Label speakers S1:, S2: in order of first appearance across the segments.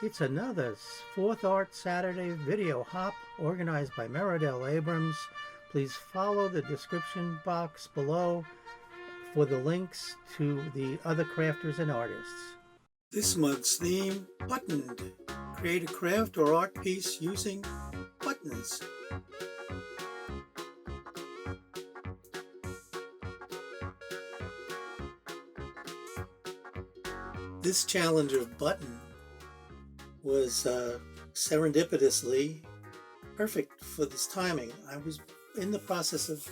S1: It's another Fourth Art Saturday video hop organized by Meri Atelier. Please follow the description box below for the links to the other crafters and artists. This month's theme, buttoned. Create a craft or art piece using buttons. This challenge of button was serendipitously perfect for this timing. I was in the process of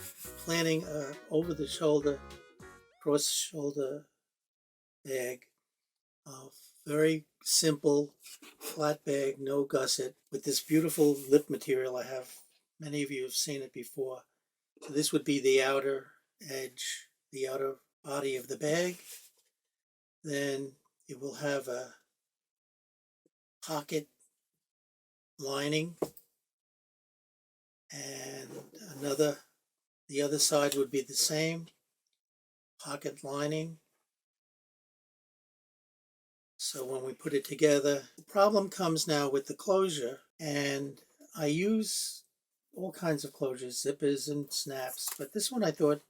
S1: planning a over-the-shoulder, cross-shoulder bag, very simple flat bag, no gusset, with this beautiful lip material. I have, many of you have seen it before. So this would be the outer edge, the outer body of the bag. Then it will have a pocket lining, and the other side would be the same, pocket lining. So when we put it together, the problem comes now with the closure, and I use all kinds of closures, zippers and snaps, but this one I thought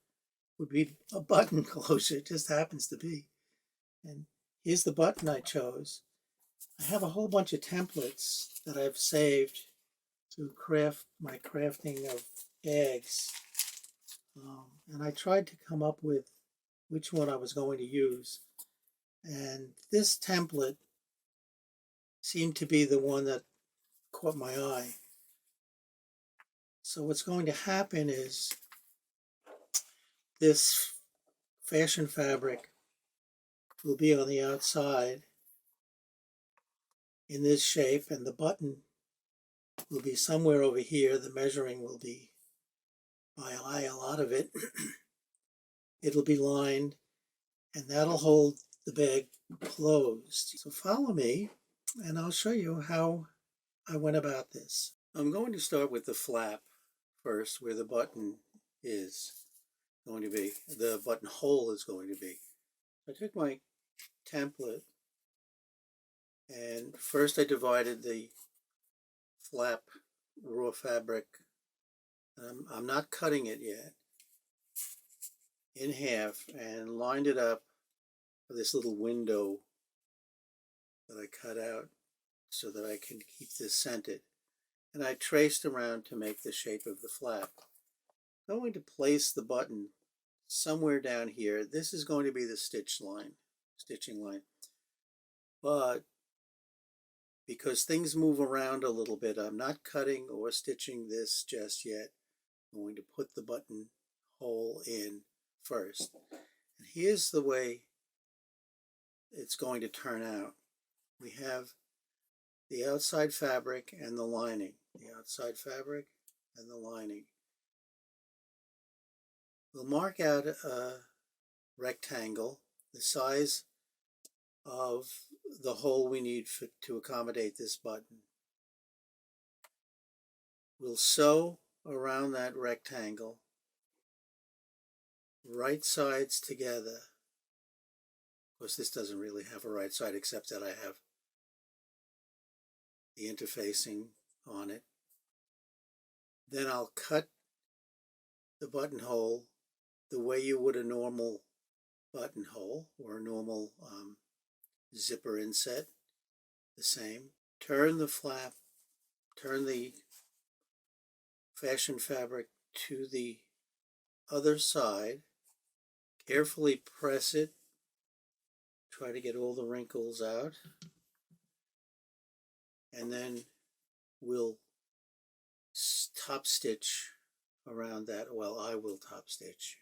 S1: would be a button closure. It just happens to be. And here's the button I chose. I have a whole bunch of templates that I've saved to craft my crafting of bags. And I tried to come up with which one I was going to use. And this template seemed to be the one that caught my eye. So what's going to happen is this fashion fabric will be on the outside in this shape, and the button will be somewhere over here. The measuring will be by eye, a lot of it. It'll be lined, and that'll hold the bag closed. So follow me, and I'll show you how I went about this. I'm going to start with the flap first, where the button is going to be, the buttonhole is going to be. I took my template, and first I divided the flap raw fabric, I'm not cutting it yet, in half, and lined it up with this little window that I cut out so that I can keep this centered. And I traced around to make the shape of the flap. I'm going to place the button somewhere down here. This is going to be the stitching line. But because things move around a little bit, I'm not cutting or stitching this just yet. I'm going to put the button hole in first. And here's the way it's going to turn out. We have the outside fabric and the lining. The outside fabric and the lining. We'll mark out a rectangle, the size of the hole we need to accommodate this button. We'll sew around that rectangle, right sides together. Of course, this doesn't really have a right side except that I have the interfacing on it. Then I'll cut the buttonhole the way you would a normal buttonhole or a normal zipper inset, the same. Turn the flap, turn the fashion fabric to the other side, carefully press it, try to get all the wrinkles out, and then we'll top stitch around that. Well, I will top stitch.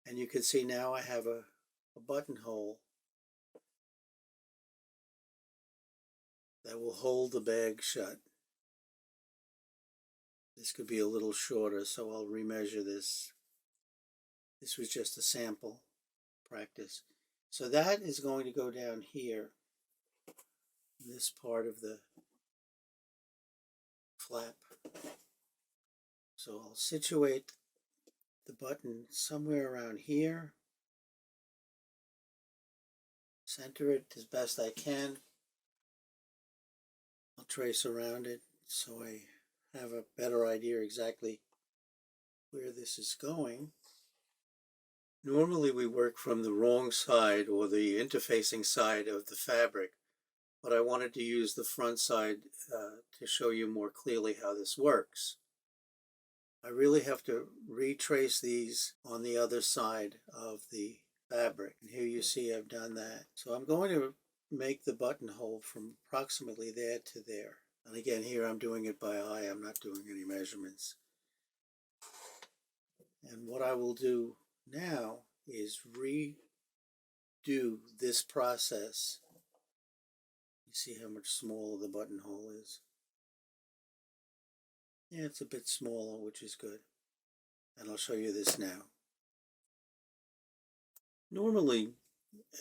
S1: And you can see now I have a buttonhole that will hold the bag shut. This could be a little shorter, so I'll remeasure this. This was just a sample practice. So that is going to go down here, this part of the flap. So I'll situate the button somewhere around here, center it as best I can. I'll trace around it so I have a better idea exactly where this is going. Normally we work from the wrong side or the interfacing side of the fabric, but I wanted to use the front side to show you more clearly how this works. I really have to retrace these on the other side of the fabric. And here you see I've done that. So I'm going to make the buttonhole from approximately there to there. And again, here I'm doing it by eye. I'm not doing any measurements. And what I will do now is redo this process. You see how much smaller the buttonhole is. Yeah, it's a bit smaller, which is good. And I'll show you this now. Normally,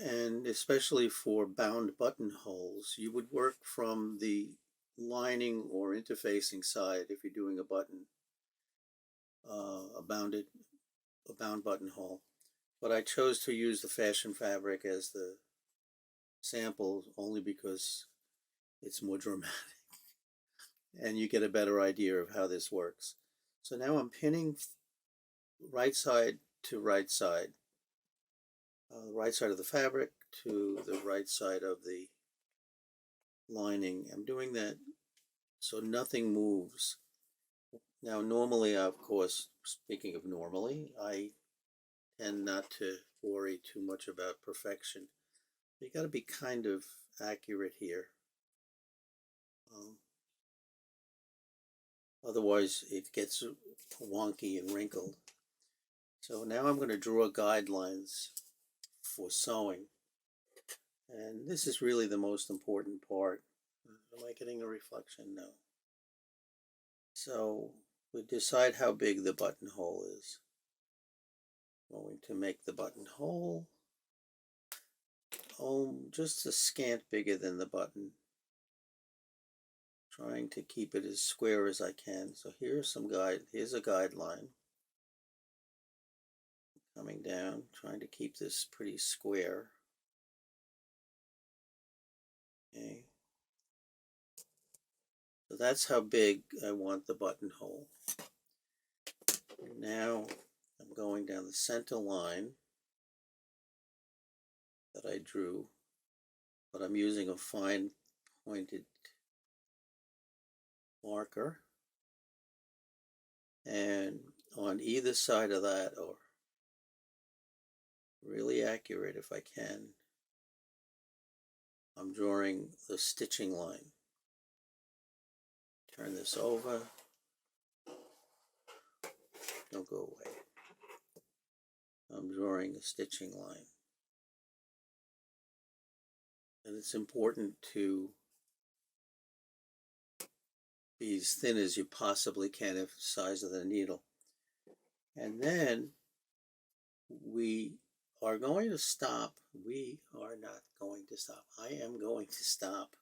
S1: and especially for bound buttonholes, you would work from the lining or interfacing side if you're doing a button, a bound buttonhole. But I chose to use the fashion fabric as the sample only because it's more dramatic and you get a better idea of how this works. So now I'm pinning right side to right side. Right side of the fabric to the right side of the lining. I'm doing that so nothing moves. Now normally, of course, speaking of normally, I tend not to worry too much about perfection. You got to be kind of accurate here. Otherwise it gets wonky and wrinkled. So now I'm going to draw guidelines for sewing. And this is really the most important part. Am I getting a reflection? No. So we decide how big the buttonhole is. Going to make the buttonhole just a scant bigger than the button. Trying to keep it as square as I can. So here's a guideline. Coming down, trying to keep this pretty square. Okay. So that's how big I want the buttonhole. Now I'm going down the center line that I drew, but I'm using a fine pointed marker. And on either side of that, or really accurate if I can, I'm drawing the stitching line. Turn this over. Don't go away. I'm drawing a stitching line. And it's important to be as thin as you possibly can if the size of the needle. And then we are going to stop. We are not going to stop. I am going to stop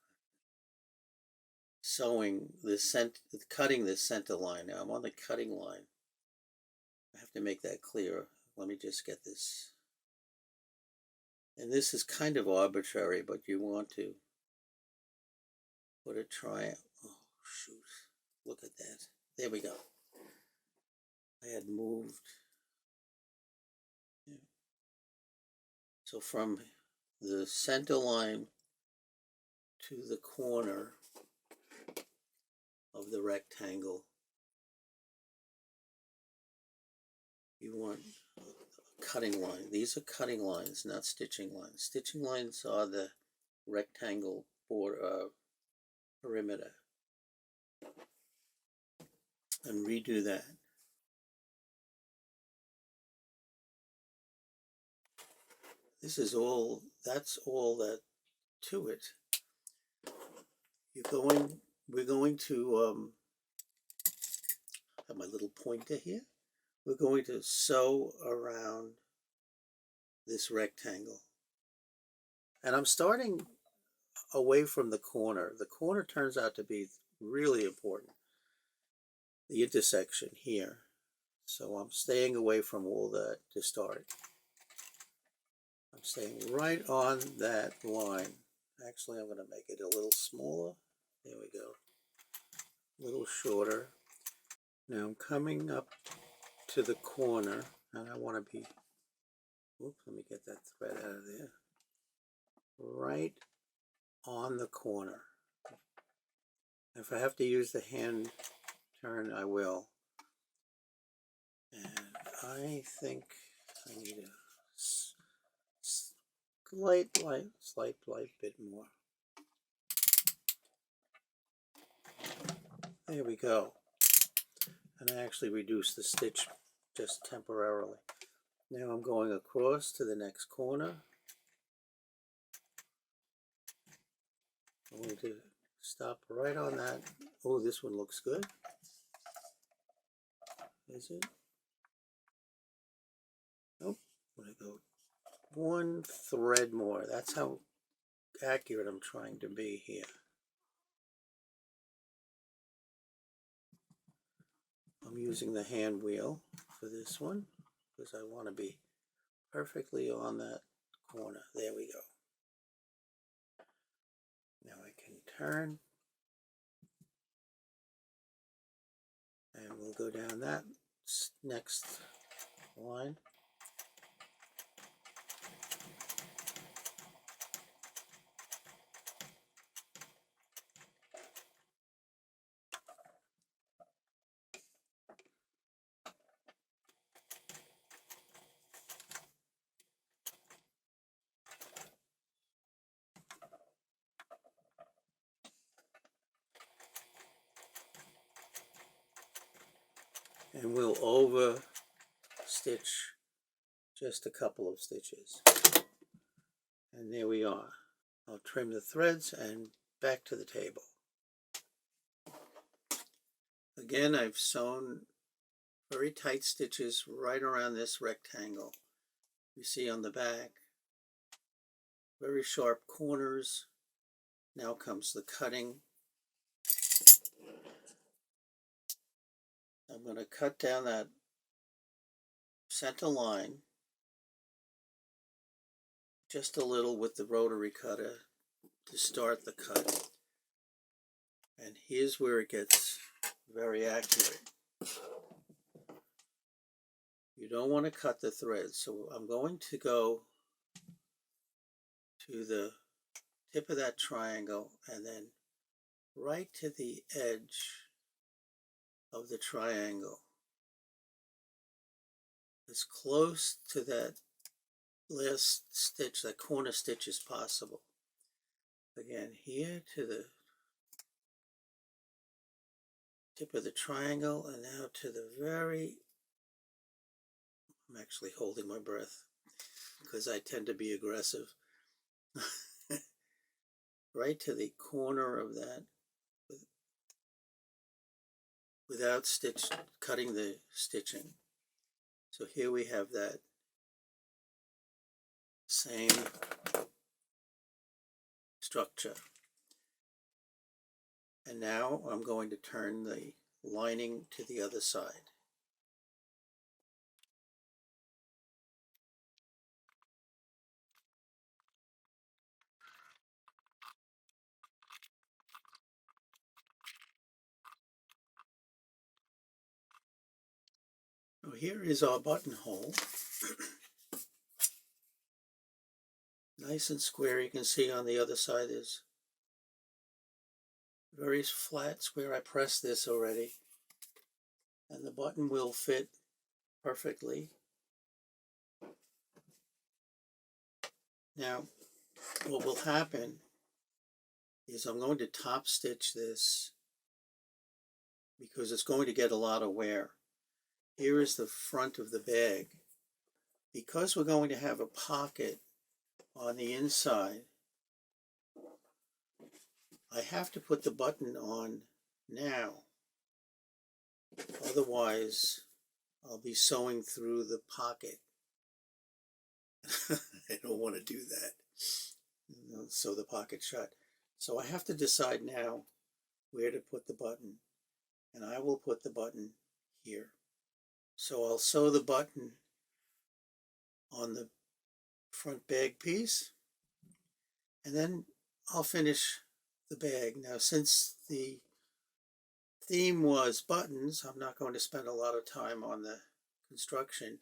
S1: sewing cutting this center line. Now I'm on the cutting line. I have to make that clear. Let me just get this. And this is kind of arbitrary, but you want to put a triangle. Oh, shoot. Look at that. There we go. I had moved. Yeah. So from the center line to the corner of the rectangle, you want a cutting line. These are cutting lines, not stitching lines. Stitching lines are the rectangle perimeter. And redo that. This is all, that's all that to it. We're going to have my little pointer here. We're going to sew around this rectangle. And I'm starting away from the corner. The corner turns out to be really important. The intersection here. So I'm staying away from all that to start. I'm staying right on that line. Actually, I'm going to make it a little smaller. There we go. A little shorter. Now I'm coming up to the corner, and I want to be, oops, let me get that thread out of there. Right on the corner. If I have to use the hand turn, I will. And I think I need a slight bit more. There we go. And I actually reduced the stitch just temporarily. Now I'm going across to the next corner. I'm going to stop right on that. Oh, this one looks good. Is it? Nope. I'm going to go one thread more. That's how accurate I'm trying to be here. I'm using the hand wheel for this one because I want to be perfectly on that corner. There we go. Now I can turn and we'll go down that next line. And we'll over stitch just a couple of stitches. And there we are. I'll trim the threads and back to the table. Again, I've sewn very tight stitches right around this rectangle. You see on the back, very sharp corners. Now comes the cutting. I'm going to cut down that center line just a little with the rotary cutter to start the cut. And here's where it gets very accurate. You don't want to cut the threads, so I'm going to go to the tip of that triangle and then right to the edge of the triangle, as close to that last stitch, that corner stitch, as possible. Again, here to the tip of the triangle, and now to the very, I'm actually holding my breath because I tend to be aggressive. Right to the corner of that, without cutting the stitching. So here we have that same structure. And now I'm going to turn the lining to the other side. So here is our buttonhole. Nice and square. You can see on the other side is very flat square. I pressed this already, and the button will fit perfectly. Now, what will happen is I'm going to top stitch this because it's going to get a lot of wear. Here is the front of the bag. Because we're going to have a pocket on the inside, I have to put the button on now. Otherwise, I'll be sewing through the pocket. I don't want to do that. Sew the pocket shut. So I have to decide now where to put the button. And I will put the button here. So I'll sew the button on the front bag piece, and then I'll finish the bag. Now, since the theme was buttons, I'm not going to spend a lot of time on the construction.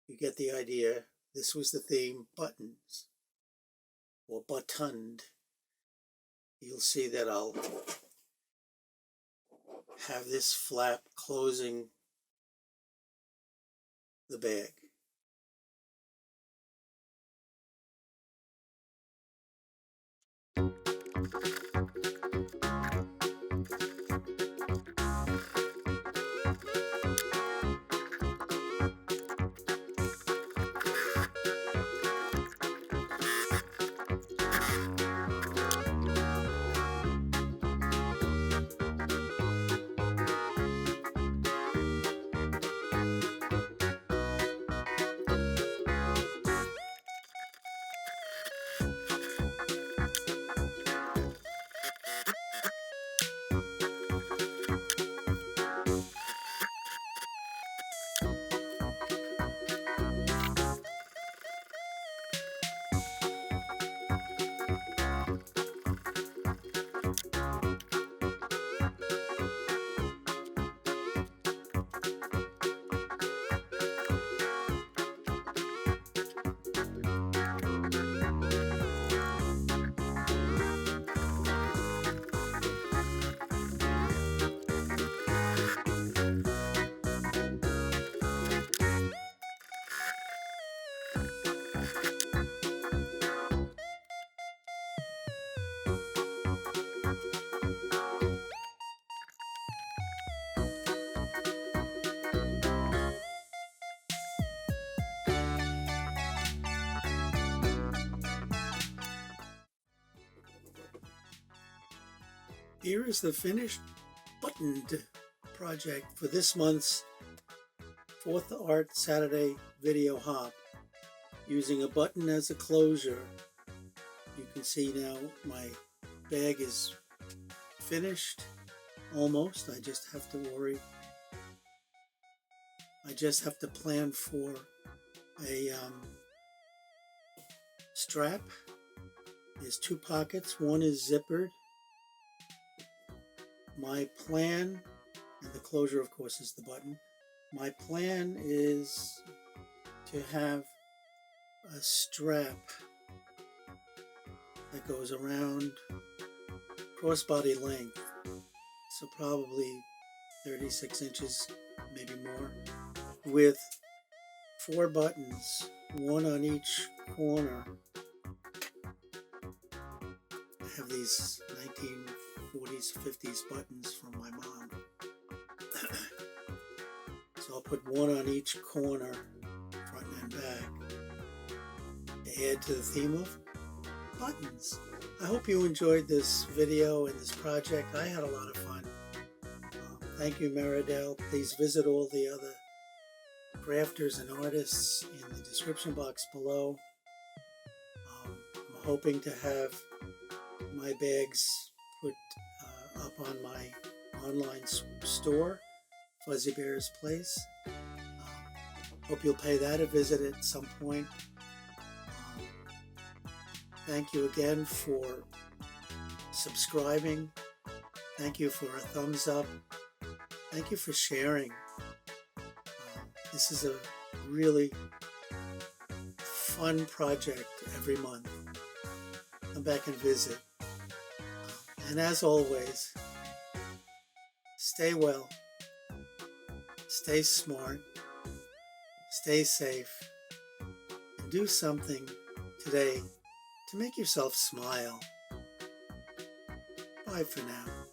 S1: You get the idea. This was the theme, buttons, or buttoned. You'll see that I'll have this flap closing the bag. Here is the finished buttoned project for this month's 4th Art Saturday video hop. Using a button as a closure, you can see now my bag is finished almost. I just have to plan for a strap. There's 2 pockets, one is zippered. My plan, and the closure of course is the button, my plan is to have a strap that goes around crossbody length, so probably 36 inches, maybe more, with 4 buttons, one on each corner. I have these 1940s, 50s buttons from my mom. So I'll put one on each corner, front and back, to add to the theme of buttons. I hope you enjoyed this video and this project. I had a lot of fun. Thank you, Meri Atelier. Please visit all the other crafters and artists in the description box below. I'm hoping to have my bags put up on my online store, Fuzzy Bear's Place. Hope you'll pay that a visit at some point. Thank you again for subscribing. Thank you for a thumbs up. Thank you for sharing. This is a really fun project every month. Come back and visit. And as always, stay well, stay smart, stay safe, and do something today to make yourself smile. Bye for now.